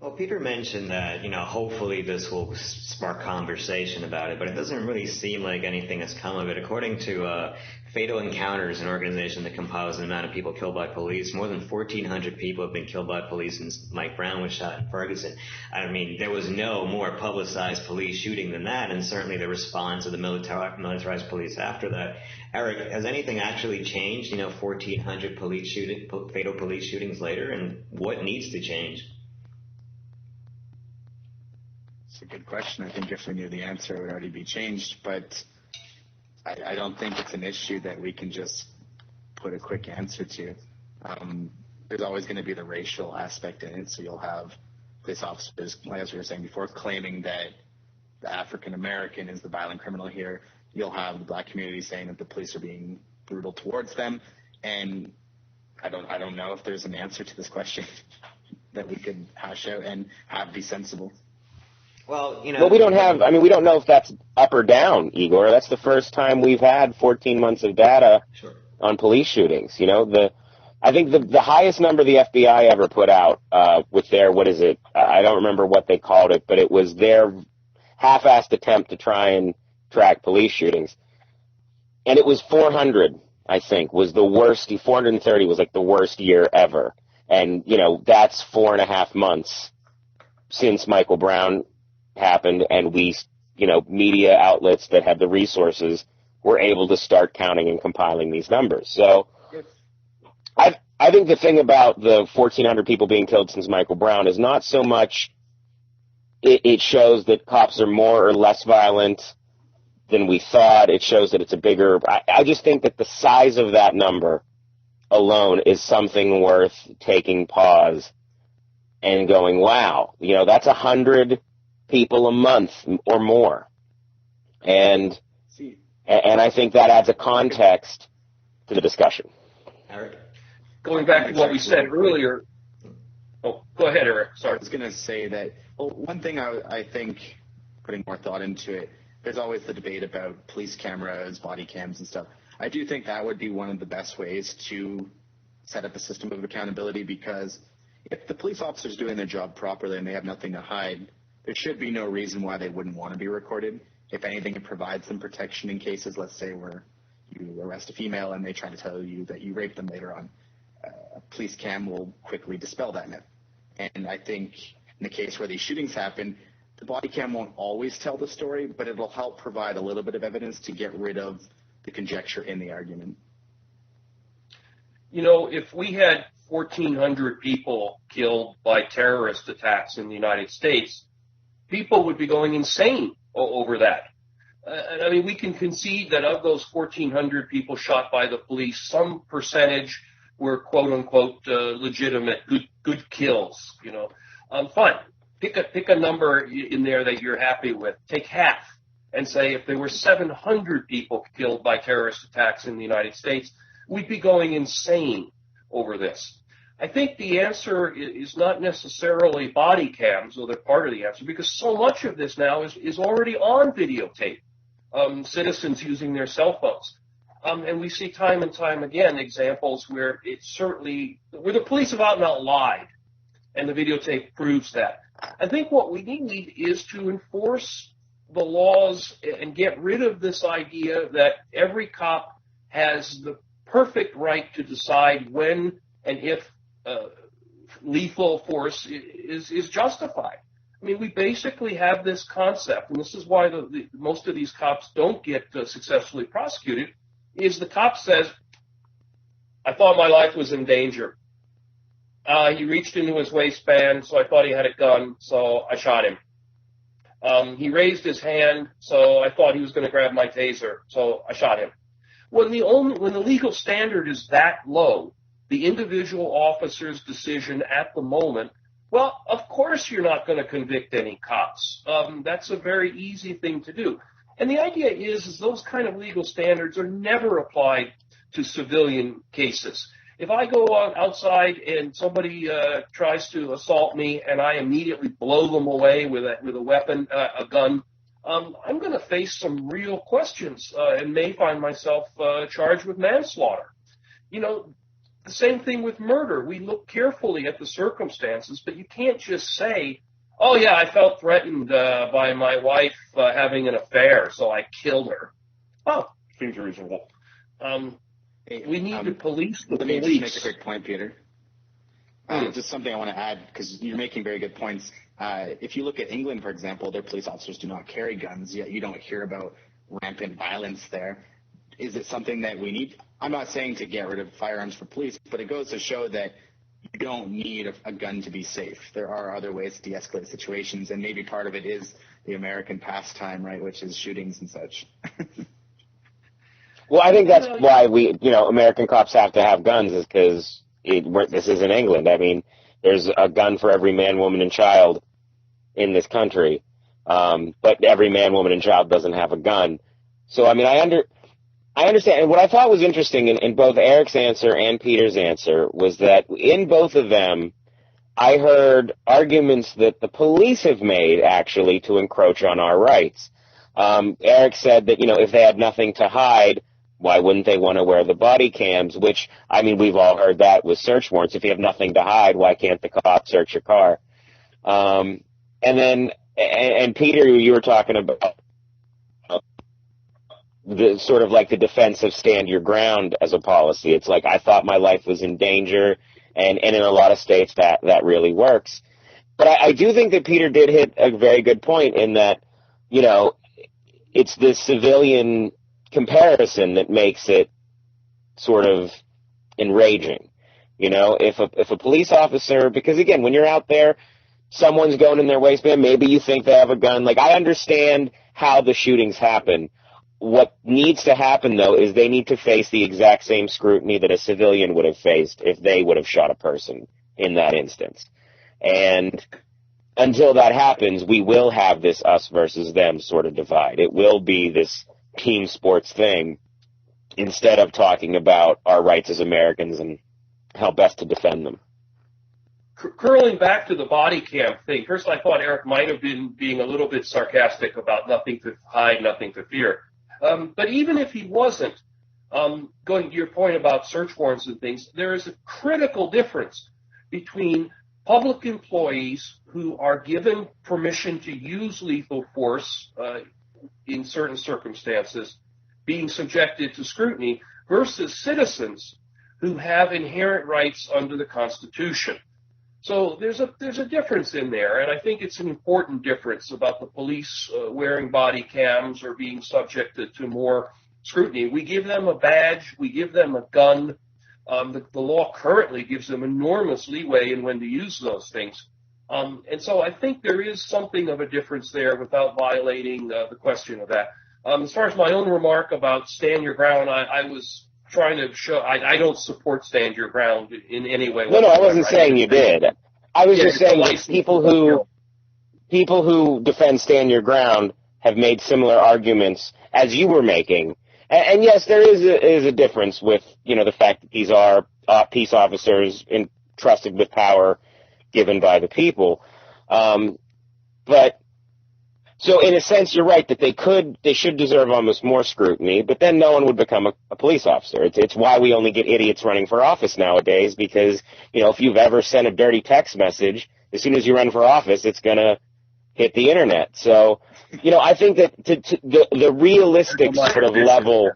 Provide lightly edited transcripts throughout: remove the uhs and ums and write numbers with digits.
Well, Peter mentioned that, hopefully this will spark conversation about it, but it doesn't really seem like anything has come of it. According to Fatal Encounters, an organization that compiles the amount of people killed by police, more than 1,400 people have been killed by police since Mike Brown was shot in Ferguson. I mean, there was no more publicized police shooting than that, and certainly the response of the militarized police after that. Eric, has anything actually changed, 1,400 fatal police shootings later, and what needs to change? It's a good question. I think if we knew the answer, it would already be changed. But I don't think it's an issue that we can just put a quick answer to. There's always going to be the racial aspect in it. So you'll have police officers, as we were saying before, claiming that the African American is the violent criminal here. You'll have the black community saying that the police are being brutal towards them. And I don't know if there's an answer to this question that we could hash out and be sensible. Well, we don't know if that's up or down, Igor. That's the first time we've had 14 months of data on police shootings. I think the highest number the FBI ever put out with their, what is it? I don't remember what they called it, but it was their half-assed attempt to try and track police shootings. And it was 400, I think, was the worst. 430 was like the worst year ever. And, that's 4.5 months since Michael Brown happened, and we, media outlets that had the resources were able to start counting and compiling these numbers. So I think the thing about the 1,400 people being killed since Michael Brown is not so much it shows that cops are more or less violent than we thought. It shows that it's a bigger – I just think that the size of that number alone is something worth taking pause and going, wow, that's 100 people a month or more. And I think that adds a context to the discussion. Eric? Going back to what we said earlier. Oh, go ahead, Eric. Sorry. I was going to say that, one thing I think, putting more thought into it, there's always the debate about police cameras, body cams and stuff. I do think that would be one of the best ways to set up a system of accountability, because if the police officer's doing their job properly and they have nothing to hide, there should be no reason why they wouldn't want to be recorded. If anything, it provides them protection in cases, let's say, where you arrest a female and they try to tell you that you raped them later on. A police cam will quickly dispel that myth. And I think in the case where these shootings happen, the body cam won't always tell the story, but it'll help provide a little bit of evidence to get rid of the conjecture in the argument. If we had 1,400 people killed by terrorist attacks in the United States, people would be going insane over that. We can concede that of those 1,400 people shot by the police, some percentage were quote unquote legitimate, good kills. Fine. Pick a number in there that you're happy with. Take half and say if there were 700 people killed by terrorist attacks in the United States, we'd be going insane over this. I think the answer is not necessarily body cams, though they're part of the answer, because so much of this now is already on videotape. Citizens using their cell phones. And we see time and time again examples where where the police have out and out lied, and the videotape proves that. I think what we need is to enforce the laws and get rid of this idea that every cop has the perfect right to decide when and if lethal force is justified. We basically have this concept, and this is why most of these cops don't get successfully prosecuted, is the cop says, I thought my life was in danger. He reached into his waistband, so I thought he had a gun, so I shot him. He raised his hand, so I thought he was going to grab my taser, so I shot him. When the legal standard is that low, the individual officer's decision at the moment, well, of course you're not going to convict any cops. That's a very easy thing to do. And the idea is those kind of legal standards are never applied to civilian cases. If I go outside and somebody tries to assault me and I immediately blow them away with a weapon, a gun, I'm going to face some real questions and may find myself charged with manslaughter. the same thing with murder. We look carefully at the circumstances, but you can't just say, oh, yeah, I felt threatened by my wife having an affair, so I killed her. Oh, seems reasonable. We need to police the police. Let me just make a quick point, Peter. Just something I want to add, because you're making very good points. If you look at England, for example, their police officers do not carry guns, yet you don't hear about rampant violence there. Is it something that we need? I'm not saying to get rid of firearms for police, but it goes to show that you don't need a gun to be safe. There are other ways to de-escalate situations, and maybe part of it is the American pastime, right, which is shootings and such. Well, I think that's why American cops have to have guns, is because this is in England. I mean, there's a gun for every man, woman, and child in this country, but every man, woman, and child doesn't have a gun. So, I mean, I understand. And what I thought was interesting in both Eric's answer and Peter's answer was that in both of them, I heard arguments that the police have made, actually, to encroach on our rights. Eric said that, if they had nothing to hide, why wouldn't they want to wear the body cams? Which, I mean, we've all heard that with search warrants. If you have nothing to hide, why can't the cops search your car? And Peter, you were talking about the sort of like the defense of stand your ground as a policy. It's like, I thought my life was in danger, and in a lot of states that really works. But I do think that Peter did hit a very good point in that, it's this civilian comparison that makes it sort of enraging. If a police officer, because again, when you're out there, someone's going in their waistband, maybe you think they have a gun. Like, I understand how the shootings happen. What needs to happen, though, is they need to face the exact same scrutiny that a civilian would have faced if they would have shot a person in that instance. And until that happens, we will have this us versus them sort of divide. It will be this team sports thing instead of talking about our rights as Americans and how best to defend them. Curling back to the body cam thing, first I thought Eric might have been being a little bit sarcastic about nothing to hide, nothing to fear. But even if he wasn't, going to your point about search warrants and things, there is a critical difference between public employees who are given permission to use lethal force in certain circumstances being subjected to scrutiny versus citizens who have inherent rights under the Constitution. So there's a difference in there, and I think it's an important difference about the police wearing body cams or being subjected to more scrutiny. We give them a badge, we give them a gun. The law currently gives them enormous leeway in when to use those things. And so I think there is something of a difference there without violating the question of that. As far as my own remark about stand your ground, I was trying to show I don't support stand your ground in any way. No, I wasn't saying you did. I was just saying that people who defend stand your ground have made similar arguments as you were making. And yes, there is a difference with, the fact that these are peace officers entrusted with power given by the people. But so in a sense, you're right that they should deserve almost more scrutiny, but then no one would become a police officer. It's why we only get idiots running for office nowadays, because, if you've ever sent a dirty text message, as soon as you run for office, it's going to hit the internet. So, I think that the realistic sort of level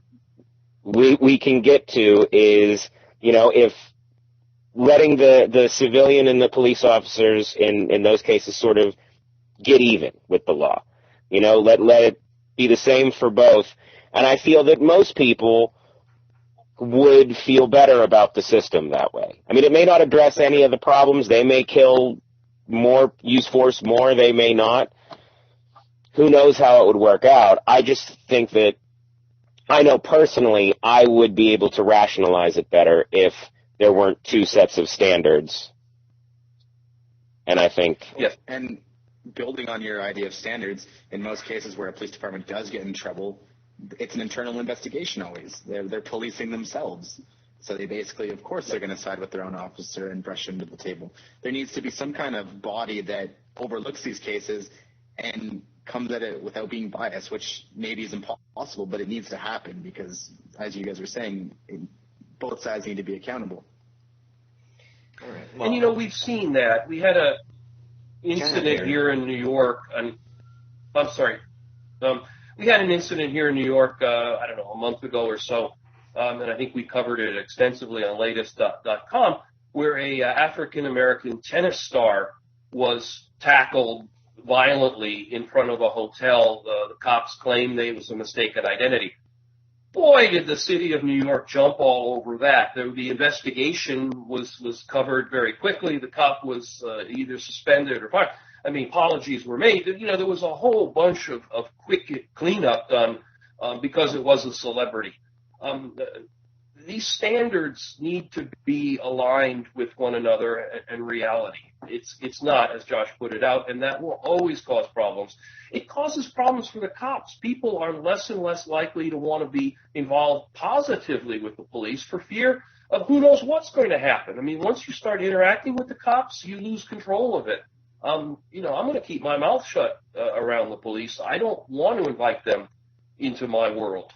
we can get to is, if letting the civilian and the police officers in those cases sort of get even with the law. Let it be the same for both. And I feel that most people would feel better about the system that way. I mean, it may not address any of the problems. They may kill more, use force more. They may not. Who knows how it would work out? I just think that I know personally I would be able to rationalize it better if there weren't two sets of standards. And I think... Yes, and building on your idea of standards, in most cases where a police department does get in trouble, it's an internal investigation always. They're policing themselves. So they basically, of course, they're going to side with their own officer and brush him to the table. There needs to be some kind of body that overlooks these cases and comes at it without being biased, which maybe is impossible, but it needs to happen because, as you guys were saying, both sides need to be accountable. All right. Well, And, we've seen that. We had a incident here in New York, and I'm sorry. We had an incident here in New York, I don't know, a month ago or so, and I think we covered it extensively on Latest.com, where a African-American tennis star was tackled violently in front of a hotel. The cops claimed it was a mistaken identity. Boy, did the city of New York jump all over that. The investigation was covered very quickly. The cop was either suspended or fired. I mean, apologies were made. There was a whole bunch of quick cleanup done because it was a celebrity. These standards need to be aligned with one another and reality. It's not, as Josh put it out, and that will always cause problems. It causes problems for the cops. People are less and less likely to want to be involved positively with the police for fear of who knows what's going to happen. I mean, once you start interacting with the cops, you lose control of it. I'm going to keep my mouth shut around the police. I don't want to invite them into my world.